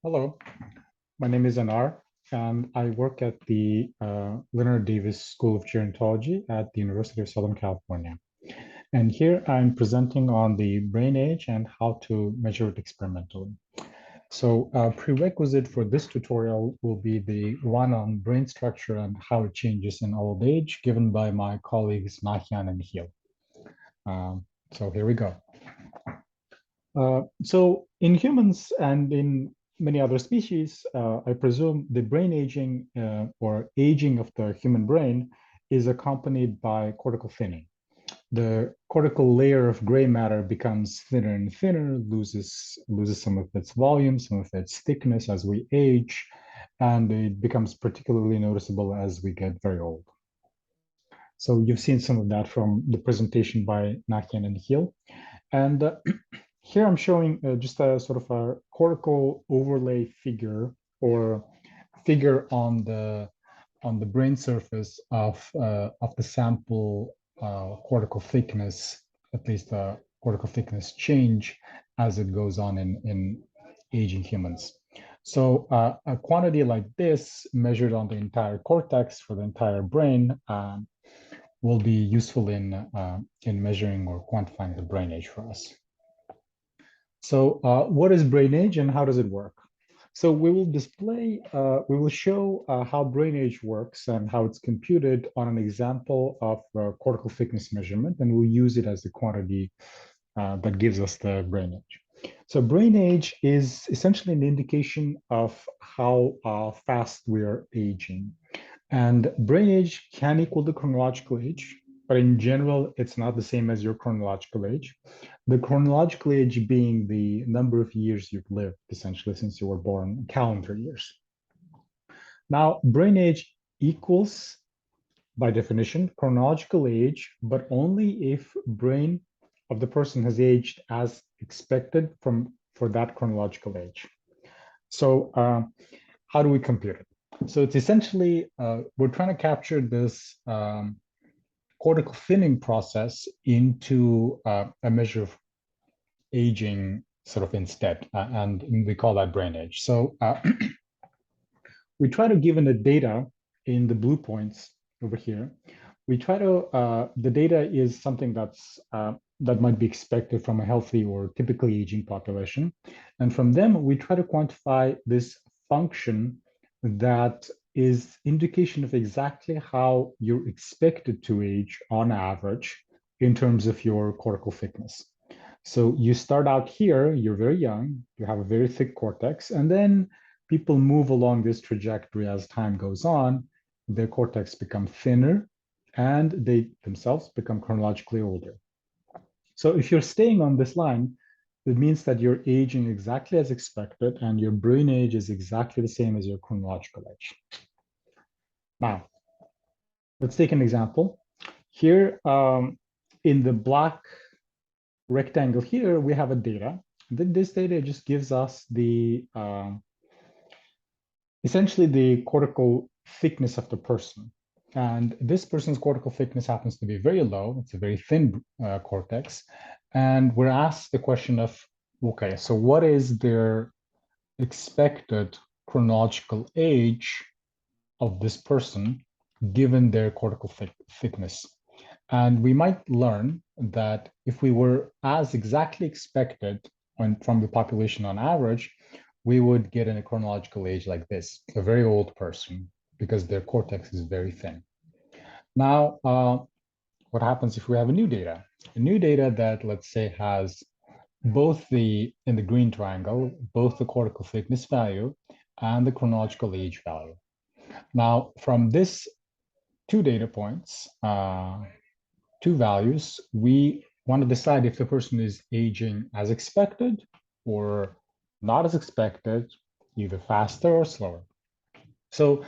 Hello, my name is Anar, and I work at the Leonard Davis School of Gerontology at the University of Southern California. And here I'm presenting on the brain age and how to measure it experimentally. So a prerequisite for this tutorial will be the one on brain structure and how it changes in old age, given by my colleagues Nahian and Hill. So here we go. So in humans and in many other species, I presume the brain aging or aging of the human brain is accompanied by cortical thinning. The cortical layer of gray matter becomes thinner and thinner, loses some of its volume, some of its thickness as we age, and it becomes particularly noticeable as we get very old. So you've seen some of that from the presentation by Nakian and Hill. And here I'm showing just a sort of a cortical overlay figure or figure on the brain surface of the sample cortical thickness, at least the cortical thickness change as it goes on in aging humans. So a quantity like this measured on the entire cortex for the entire brain will be useful in measuring or quantifying the brain age for us. So what is brain age and how does it work? So we will show how brain age works and how it's computed on an example of cortical thickness measurement, and we'll use it as the quantity that gives us the brain age. So brain age is essentially an indication of how fast we are aging. And brain age can equal the chronological age, but in general, it's not the same as your chronological age. The chronological age being the number of years you've lived, essentially, since you were born, calendar years. Now, brain age equals, by definition, chronological age, but only if brain of the person has aged as expected for that chronological age. So how do we compute it? So it's essentially, we're trying to capture this cortical thinning process into a measure of aging sort of instead, and we call that brain age. So we try to give in the data in the blue points over here. We try to, the data is something that might be expected from a healthy or typically aging population. And from them, we try to quantify this function that is indication of exactly how you're expected to age on average in terms of your cortical thickness. So you start out here, you're very young, you have a very thick cortex, and then people move along this trajectory as time goes on. Their cortex become thinner and they themselves become chronologically older. So if you're staying on this line, it means that you're aging exactly as expected and your brain age is exactly the same as your chronological age. Now, let's take an example. Here in the black rectangle here, we have a data. This data just gives us the essentially the cortical thickness of the person. And this person's cortical thickness happens to be very low. It's a very thin cortex. And we're asked the question of, okay, so what is their expected chronological age of this person given their cortical thickness? And we might learn that if we were as exactly expected from the population on average, we would get in a chronological age like this, a very old person, because their cortex is very thin. Now, what happens if we have a new data? A new data that, let's say, has both in the green triangle, both the cortical thickness value and the chronological age value. Now, from this two data points, two values, we want to decide if the person is aging as expected or not as expected, either faster or slower. So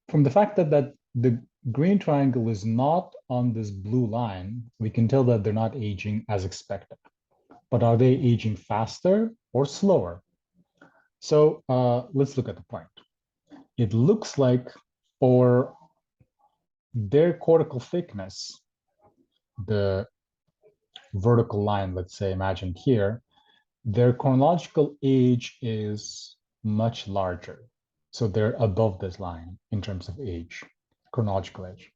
from the fact that the green triangle is not on this blue line, we can tell that they're not aging as expected. But are they aging faster or slower? So let's look at the point. It looks like for their cortical thickness, the vertical line, let's say, imagined here, their chronological age is much larger. So they're above this line in terms of age, chronological age.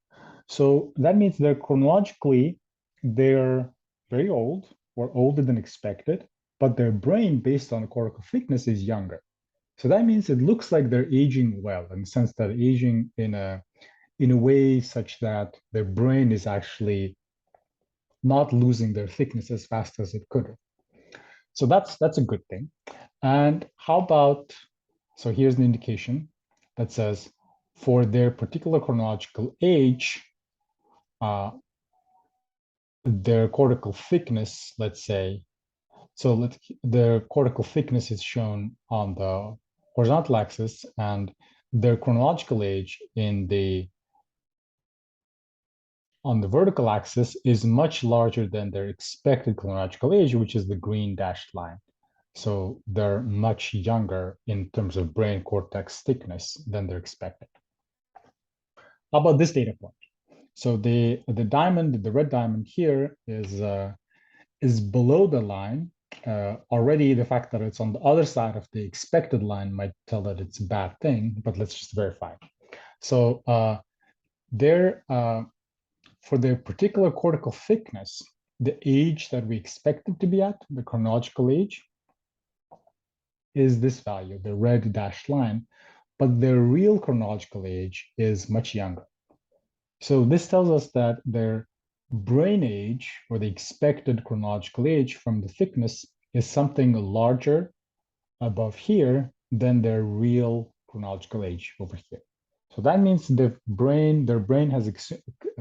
So that means they're chronologically, they're very old or older than expected, but their brain, based on the cortical thickness, is younger. So that means it looks like they're aging well, in the sense that aging in a way such that their brain is actually not losing their thickness as fast as it could. So that's a good thing. And how about, so here's an indication that says for their particular chronological age, uh, their cortical thickness, let's say, so their cortical thickness is shown on the horizontal axis, and their chronological age on the vertical axis is much larger than their expected chronological age, which is the green dashed line. So they're much younger in terms of brain cortex thickness than they're expected. How about this data point? So the diamond, the red diamond here is below the line. Already the fact that it's on the other side of the expected line might tell that it's a bad thing, but let's just verify. So for their particular cortical thickness, the age that we expect it to be at, the chronological age, is this value, the red dashed line, but their real chronological age is much younger. So this tells us that their brain age, or the expected chronological age from the thickness, is something larger above here than their real chronological age over here. So that means their brain has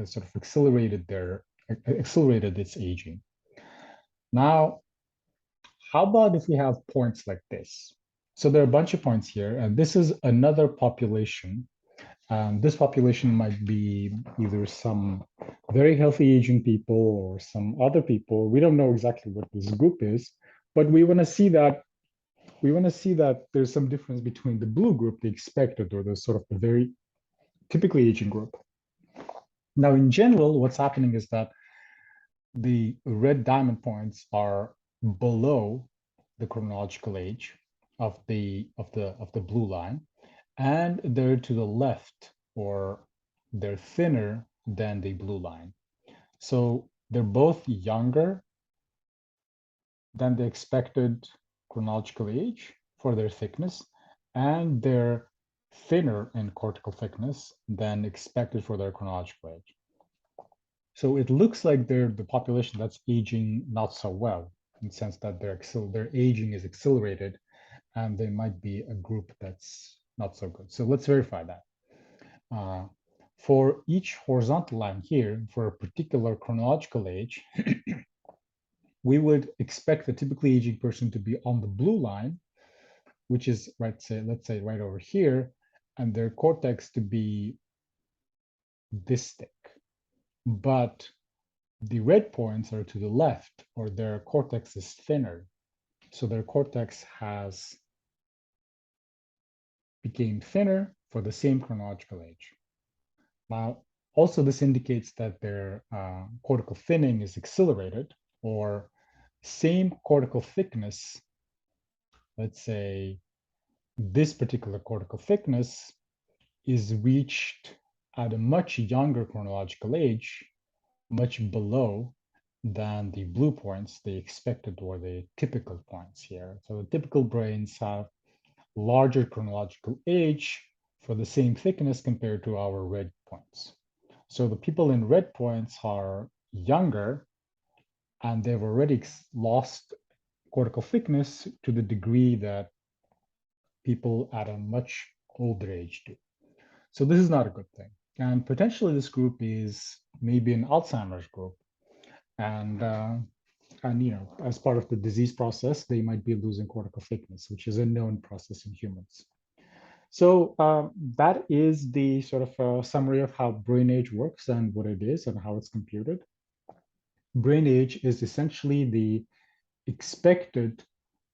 sort of accelerated its aging. Now, how about if we have points like this? So there are a bunch of points here, and this is another population. This population might be either some very healthy aging people or some other people. We don't know exactly what this group is, but we want to see that there's some difference between the blue group, the expected, or the sort of the very typically aging group. Now, in general, what's happening is that the red diamond points are below the chronological age of the blue line, and they're to the left, or they're thinner than the blue line. So they're both younger than the expected chronological age for their thickness, and they're thinner in cortical thickness than expected for their chronological age. So it looks like they're the population that's aging not so well, in the sense that their aging is accelerated, and they might be a group that's not so good. So let's verify that. For each horizontal line here, for a particular chronological age, we would expect the typically aging person to be on the blue line, which is let's say right over here, and their cortex to be this thick. But the red points are to the left, or their cortex is thinner. So their cortex has became thinner for the same chronological age. Now, also this indicates that their cortical thinning is accelerated, or same cortical thickness, let's say this particular cortical thickness is reached at a much younger chronological age, much below than the blue points, the expected or the typical points here. So the typical brains have larger chronological age for the same thickness compared to our red points. So the people in red points are younger, and they've already lost cortical thickness to the degree that people at a much older age do. So this is not a good thing. And potentially this group is maybe an Alzheimer's group. And as part of the disease process, they might be losing cortical thickness, which is a known process in humans. So that is the sort of summary of how brain age works and what it is and how it's computed. Brain age is essentially the expected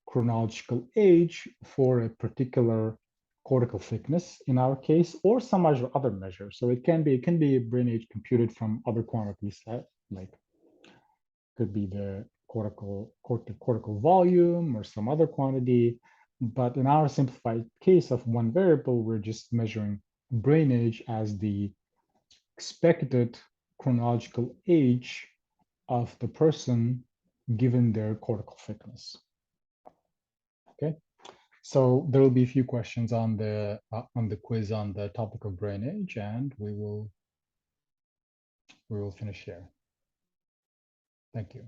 chronological age for a particular cortical thickness in our case, or some other measure. So it can be a brain age computed from other quantities, like could be the cortical volume or some other quantity. But in our simplified case of one variable, we're just measuring brain age as the expected chronological age of the person given their cortical thickness. Okay, so there will be a few questions on the quiz on the topic of brain age, and we will finish here. Thank you.